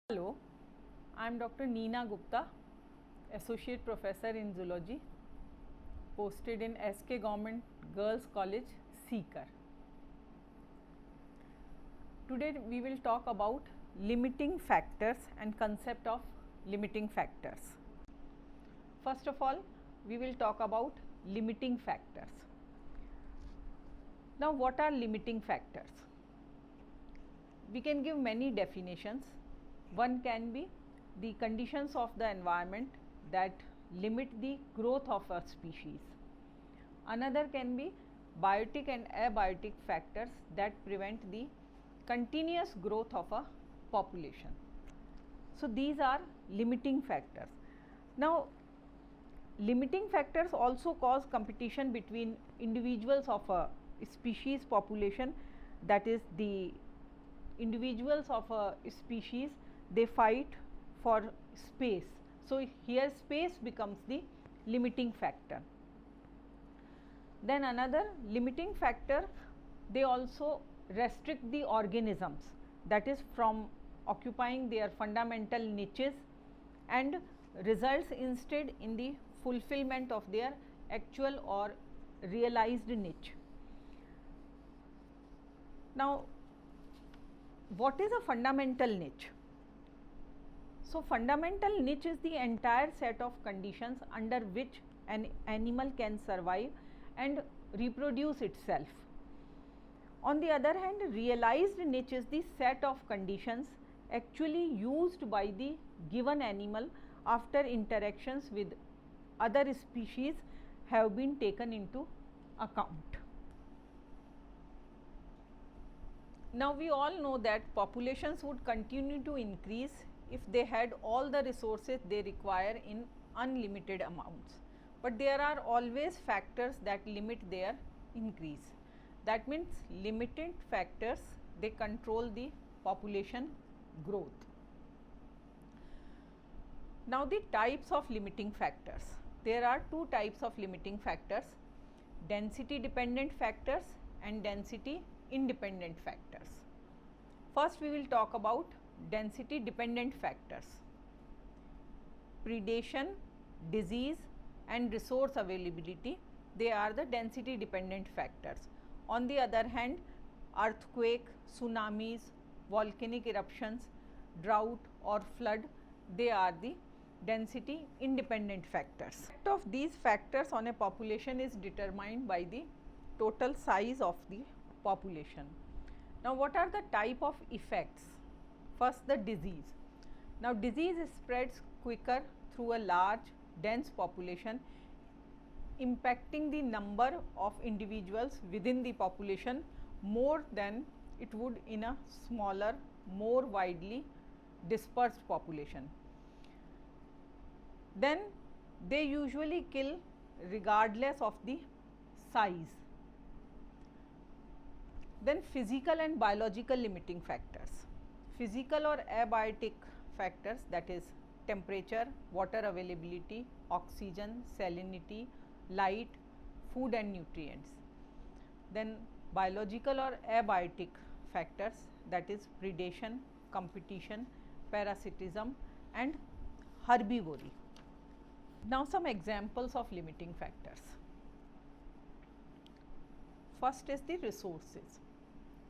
Hello, I am Dr. Neena Gupta, Associate Professor in Zoology, posted in SK Government Girls College, Sikar. Today we will talk about limiting factors and concept of limiting factors. First of all, we will talk about limiting factors. Now, what are limiting factors? We can give many definitions. One can be the conditions of the environment that limit the growth of a species. Another can be biotic and abiotic factors that prevent the continuous growth of a population. So, these are limiting factors. Now, limiting factors also cause competition between individuals of a species population, that is, the individuals of a species, they fight for space. So, here space becomes the limiting factor. Then another limiting factor, they also restrict the organisms, that is, from occupying their fundamental niches and results instead in the fulfillment of their actual or realized niche. Now, what is a fundamental niche? So, fundamental niche is the entire set of conditions under which an animal can survive and reproduce itself. On the other hand, realized niche is the set of conditions actually used by the given animal after interactions with other species have been taken into account. Now, we all know that populations would continue to increase if they had all the resources they require in unlimited amounts, but there are always factors that limit their increase. That means limited factors, they control the population growth. Now, the types of limiting factors. There are two types of limiting factors: density dependent factors and density independent factors. First, we will talk about density dependent factors. Predation, disease and resource availability, they are the density dependent factors. On the other hand, earthquake, tsunamis, volcanic eruptions, drought or flood, they are the density independent factors. The effect of these factors on a population is determined by the total size of the population. Now, what are the type of effects? First, the disease. Now, disease spreads quicker through a large dense population, impacting the number of individuals within the population more than it would in a smaller, more widely dispersed population. Then they usually kill regardless of the size. Then physical and biological limiting factors. Physical or abiotic factors, that is temperature, water availability, oxygen, salinity, light, food and nutrients. Then biological or abiotic factors, that is predation, competition, parasitism and herbivory. Now, some examples of limiting factors. First is the resources.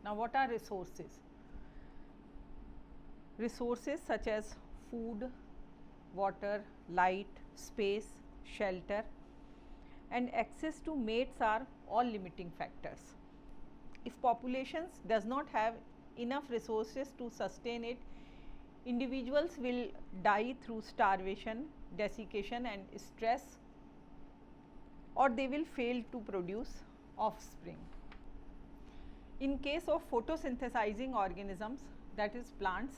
Now, what are resources? Resources such as food, water, light, space, shelter and access to mates are all limiting factors. If populations does not have enough resources to sustain it, individuals will die through starvation, desiccation and stress, or they will fail to produce offspring. In case of photosynthesizing organisms, that is plants,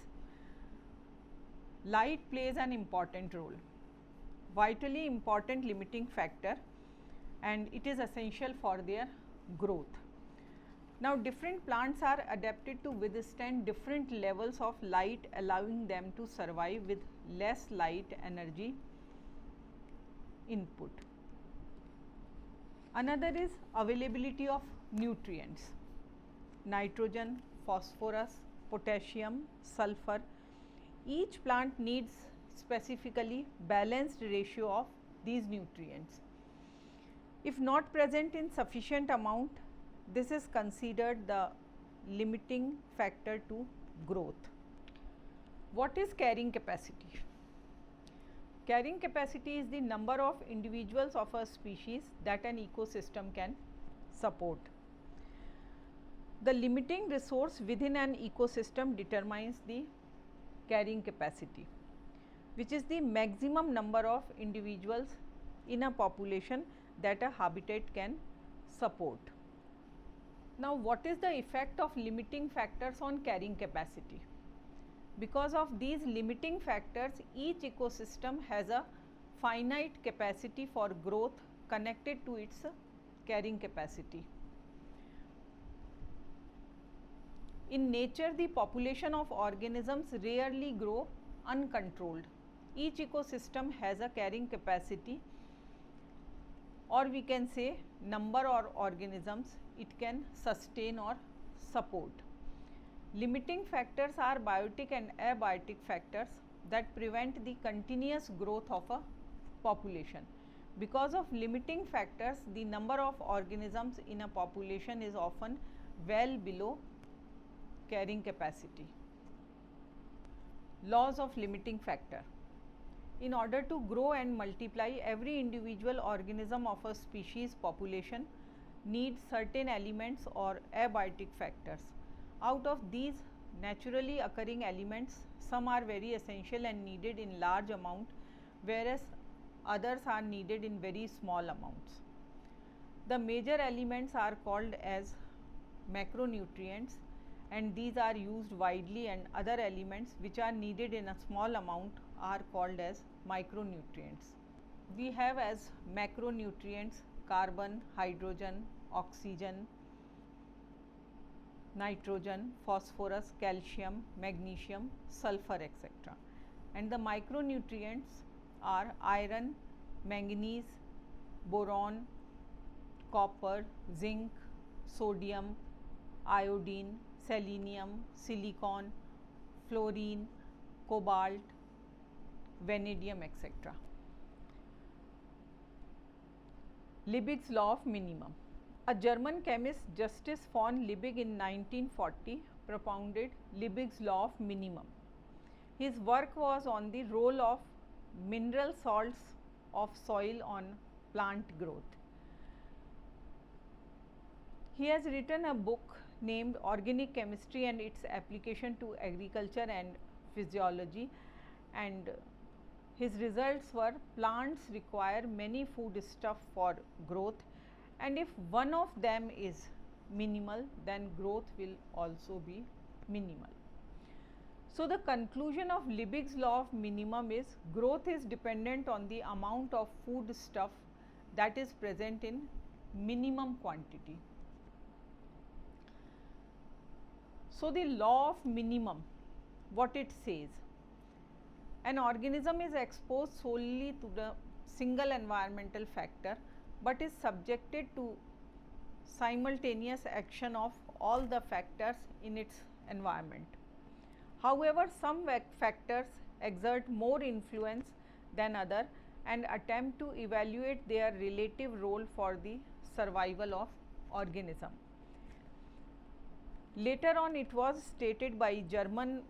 light plays an important role, vitally important limiting factor, and it is essential for their growth. Now, different plants are adapted to withstand different levels of light, allowing them to survive with less light energy input. Another is availability of nutrients. Nitrogen, phosphorus, potassium, sulfur, Each plant needs specifically balanced ratio of these nutrients. If not present in sufficient amount, this is considered the limiting factor to growth. What is carrying capacity? Carrying capacity is the number of individuals of a species that an ecosystem can support. The limiting resource within an ecosystem determines the carrying capacity, which is the maximum number of individuals in a population that a habitat can support. Now, what is the effect of limiting factors on carrying capacity? Because of these limiting factors, each ecosystem has a finite capacity for growth connected to its carrying capacity. In nature, the population of organisms rarely grow uncontrolled. Each ecosystem has a carrying capacity, or we can say number of organisms it can sustain or support. Limiting factors are biotic and abiotic factors that prevent the continuous growth of a population. Because of limiting factors, the number of organisms in a population is often well below carrying capacity. Laws of limiting factor. In order to grow and multiply, every individual organism of a species population needs certain elements or abiotic factors. Out of these naturally occurring elements, some are very essential and needed in large amount, whereas others are needed in very small amounts. The major elements are called as macronutrients, and these are used widely, and other elements which are needed in a small amount are called as micronutrients. We have as macronutrients carbon, hydrogen, oxygen, nitrogen, phosphorus, calcium, magnesium, sulfur, etc. And the micronutrients are iron, manganese, boron, copper, zinc, sodium, iodine, selenium, silicon, fluorine, cobalt, vanadium, etc. Liebigs Law of Minimum. A German chemist, Justus von Liebig, in 1940 propounded Liebigs Law of Minimum. His work was on the role of mineral salts of soil on plant growth. He has written a book named Organic Chemistry and its Application to Agriculture and Physiology, and his results were plants require many foodstuffs for growth, and if one of them is minimal, then growth will also be minimal. So, the conclusion of Liebig's Law of Minimum is growth is dependent on the amount of foodstuff that is present in minimum quantity. So, the law of minimum, what it says? An organism is exposed solely to the single environmental factor, but is subjected to simultaneous action of all the factors in its environment. However, some factors exert more influence than others and attempt to evaluate their relative role for the survival of organism. Later on, it was stated by German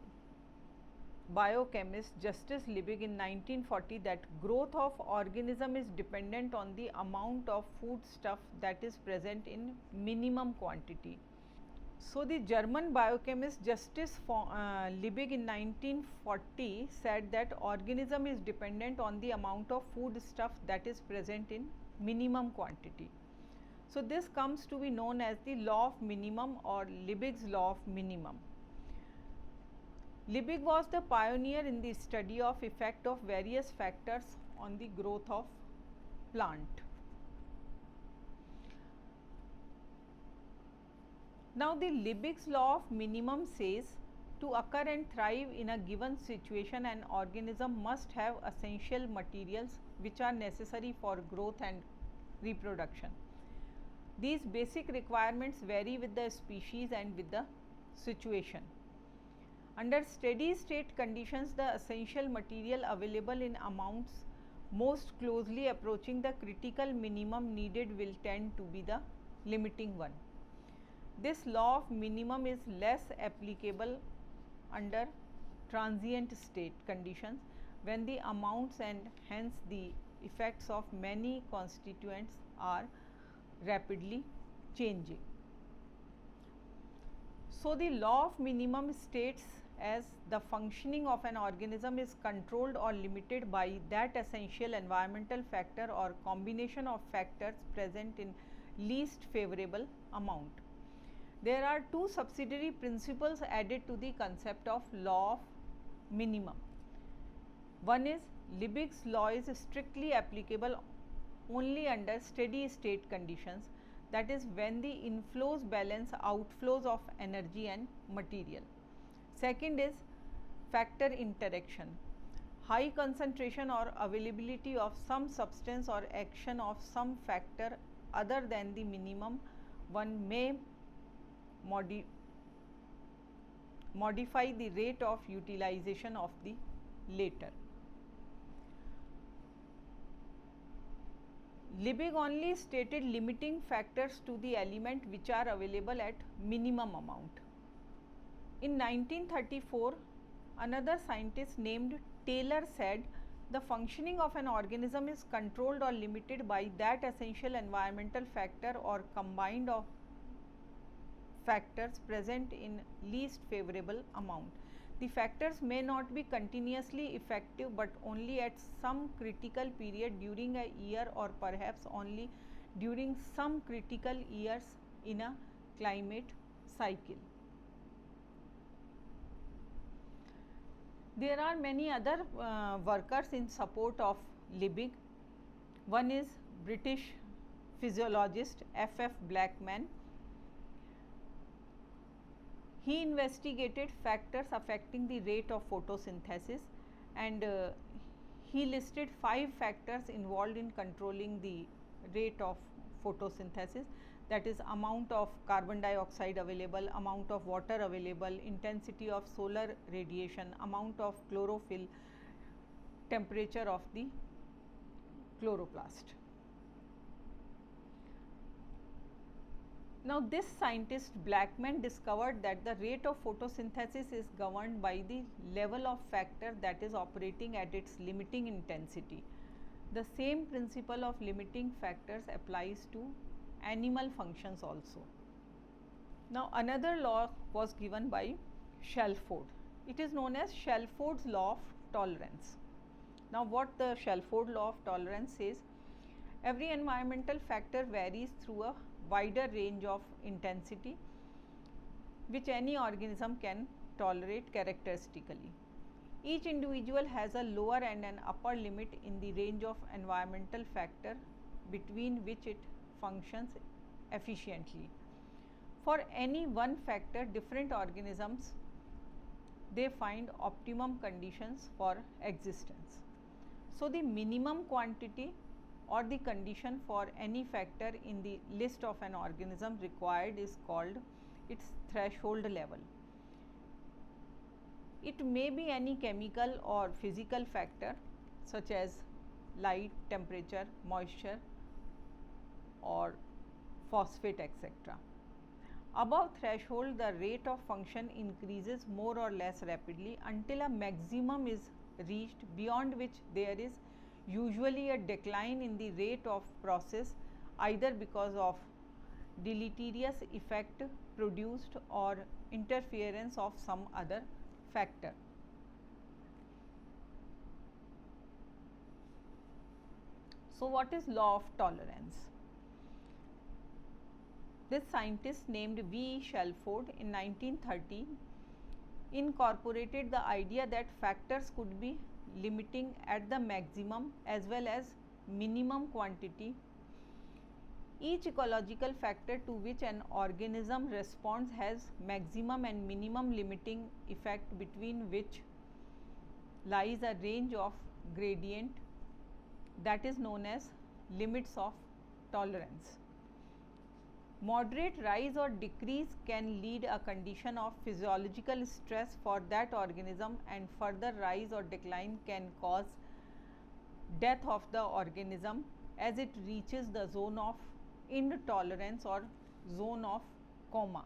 biochemist Justus Liebig in 1940 that growth of organism is dependent on the amount of foodstuff that is present in minimum quantity. So, the German biochemist Justus Liebig in 1940 said that organism is dependent on the amount of foodstuff that is present in minimum quantity. So, this comes to be known as the law of minimum or Liebig's Law of Minimum. Liebig was the pioneer in the study of effect of various factors on the growth of plant. Now, the Liebig's Law of Minimum says to occur and thrive in a given situation, an organism must have essential materials which are necessary for growth and reproduction. These basic requirements vary with the species and with the situation. Under steady state conditions, the essential material available in amounts most closely approaching the critical minimum needed will tend to be the limiting one. This law of minimum is less applicable under transient state conditions when the amounts and hence the effects of many constituents are rapidly changing. So, the law of minimum states as the functioning of an organism is controlled or limited by that essential environmental factor or combination of factors present in least favorable amount. There are two subsidiary principles added to the concept of law of minimum. One is Liebig's law is strictly applicable only under steady state conditions, that is when the inflows balance outflows of energy and material. Second is factor interaction. High concentration or availability of some substance or action of some factor other than the minimum one may modify the rate of utilization of the later. Liebig only stated limiting factors to the element which are available at minimum amount. In 1934, another scientist named Taylor said the functioning of an organism is controlled or limited by that essential environmental factor or combined of factors present in least favorable amount. The factors may not be continuously effective, but only at some critical period during a year or perhaps only during some critical years in a climate cycle. There are many other workers in support of Liebig. One is British physiologist F. Blackman. He investigated factors affecting the rate of photosynthesis, and he listed 5 factors involved in controlling the rate of photosynthesis, that is amount of carbon dioxide available, amount of water available, intensity of solar radiation, amount of chlorophyll, temperature of the chloroplast. Now, this scientist Blackman discovered that the rate of photosynthesis is governed by the level of factor that is operating at its limiting intensity. The same principle of limiting factors applies to animal functions also. Now, another law was given by Shelford. It is known as Shelford's Law of Tolerance. Now, what the Shelford Law of Tolerance says, every environmental factor varies through a wider range of intensity which any organism can tolerate characteristically. Each individual has a lower and an upper limit in the range of environmental factor between which it functions efficiently. For any one factor, different organisms they find optimum conditions for existence. So, the minimum quantity or the condition for any factor in the list of an organism required is called its threshold level. It may be any chemical or physical factor such as light, temperature, moisture or phosphate, etc. Above threshold, the rate of function increases more or less rapidly until a maximum is reached, beyond which there is usually a decline in the rate of process, either because of deleterious effect produced or interference of some other factor. So, what is law of tolerance? This scientist named V. Shelford in 1930 incorporated the idea that factors could be limiting at the maximum as well as minimum quantity. Each ecological factor to which an organism responds has maximum and minimum limiting effect, between which lies a range of gradient that is known as limits of tolerance. Moderate rise or decrease can lead a condition of physiological stress for that organism, and further rise or decline can cause death of the organism as it reaches the zone of intolerance or zone of coma.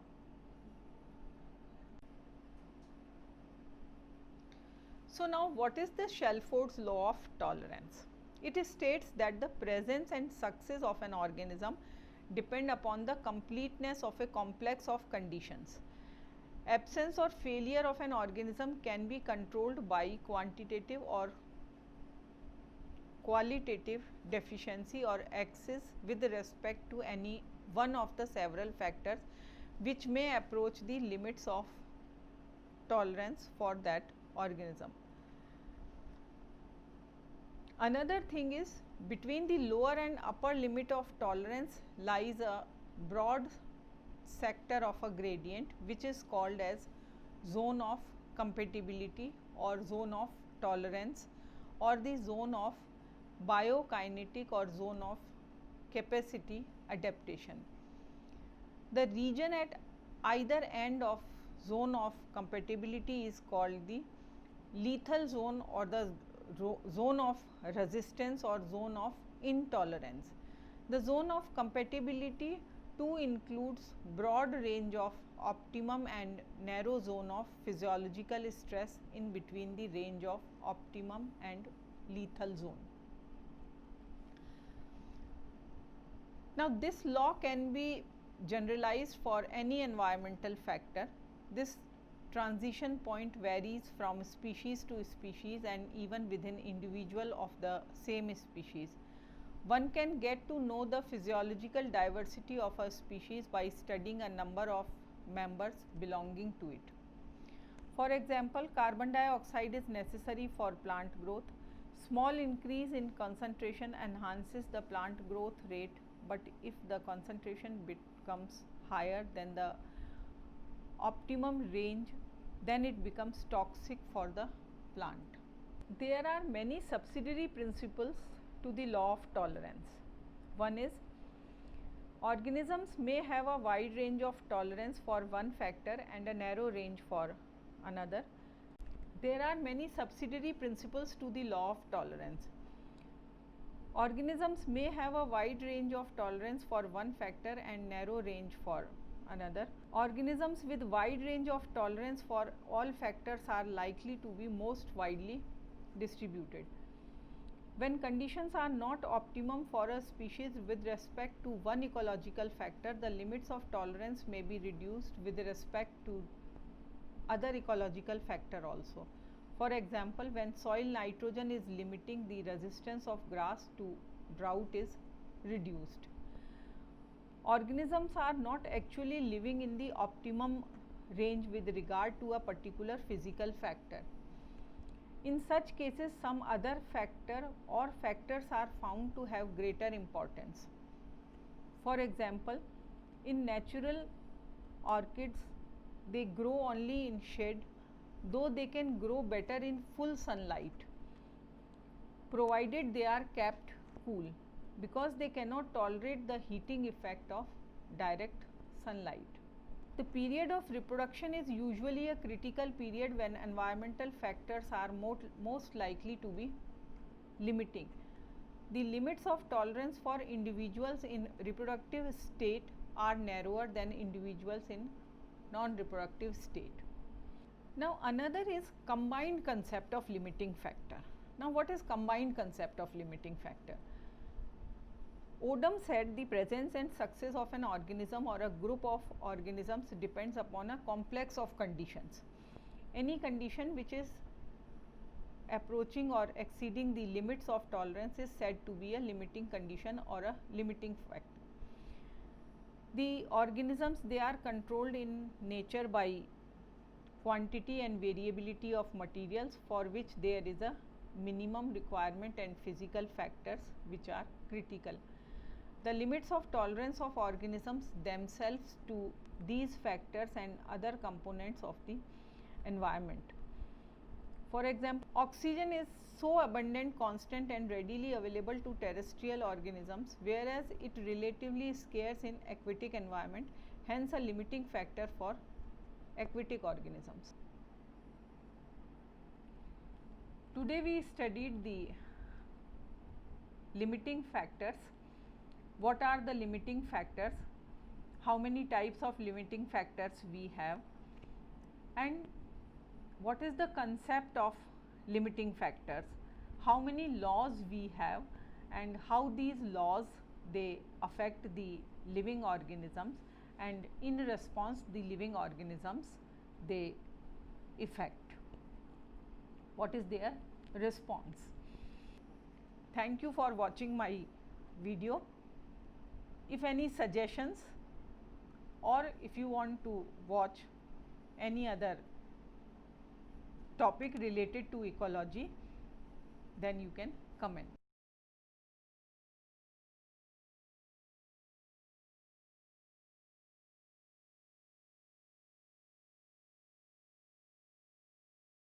So now what is the Shelfords Law of Tolerance? It states that the presence and success of an organism depend upon the completeness of a complex of conditions. Absence or failure of an organism can be controlled by quantitative or qualitative deficiency or excess with respect to any one of the several factors which may approach the limits of tolerance for that organism. Another thing is, between the lower and upper limit of tolerance lies a broad sector of a gradient which is called as zone of compatibility or zone of tolerance or the zone of biokinetic or zone of capacity adaptation. The region at either end of zone of compatibility is called the lethal zone or the zone of resistance or zone of intolerance. The zone of compatibility too includes broad range of optimum and narrow zone of physiological stress in between the range of optimum and lethal zone. Now this law can be generalized for any environmental factor. This transition point varies from species to species and even within individual of the same species. One can get to know the physiological diversity of a species by studying a number of members belonging to it. For example, carbon dioxide is necessary for plant growth. Small increase in concentration enhances the plant growth rate, but if the concentration becomes higher than the optimum range, then it becomes toxic for the plant. There are many subsidiary principles to the law of tolerance. One is, organisms may have a wide range of tolerance for one factor and a narrow range for another. There are many subsidiary principles to the law of tolerance. Organisms may have a wide range of tolerance for one factor and narrow range for another. Organisms with wide range of tolerance for all factors are likely to be most widely distributed. When conditions are not optimum for a species with respect to one ecological factor, the limits of tolerance may be reduced with respect to other ecological factor also. For example, when soil nitrogen is limiting, the resistance of grass to drought is reduced. Organisms are not actually living in the optimum range with regard to a particular physical factor. In such cases, some other factor or factors are found to have greater importance. For example, in natural orchids, they grow only in shade, though they can grow better in full sunlight, provided they are kept cool, because they cannot tolerate the heating effect of direct sunlight. The period of reproduction is usually a critical period when environmental factors are most likely to be limiting. The limits of tolerance for individuals in reproductive state are narrower than individuals in non-reproductive state. Now another is combined concept of limiting factor. Now what is combined concept of limiting factor? Odom said the presence and success of an organism or a group of organisms depends upon a complex of conditions. Any condition which is approaching or exceeding the limits of tolerance is said to be a limiting condition or a limiting factor. The organisms, they are controlled in nature by quantity and variability of materials for which there is a minimum requirement and physical factors which are critical. The limits of tolerance of organisms themselves to these factors and other components of the environment. For example, oxygen is so abundant, constant and readily available to terrestrial organisms, whereas it relatively scarce in aquatic environment, hence a limiting factor for aquatic organisms. Today we studied the limiting factors. What are the limiting factors? How many types of limiting factors we have? And what is the concept of limiting factors? How many laws we have and how these laws they affect the living organisms, and in response the living organisms they affect. What is their response? Thank you for watching my video. If any suggestions or if you want to watch any other topic related to ecology, then you can comment.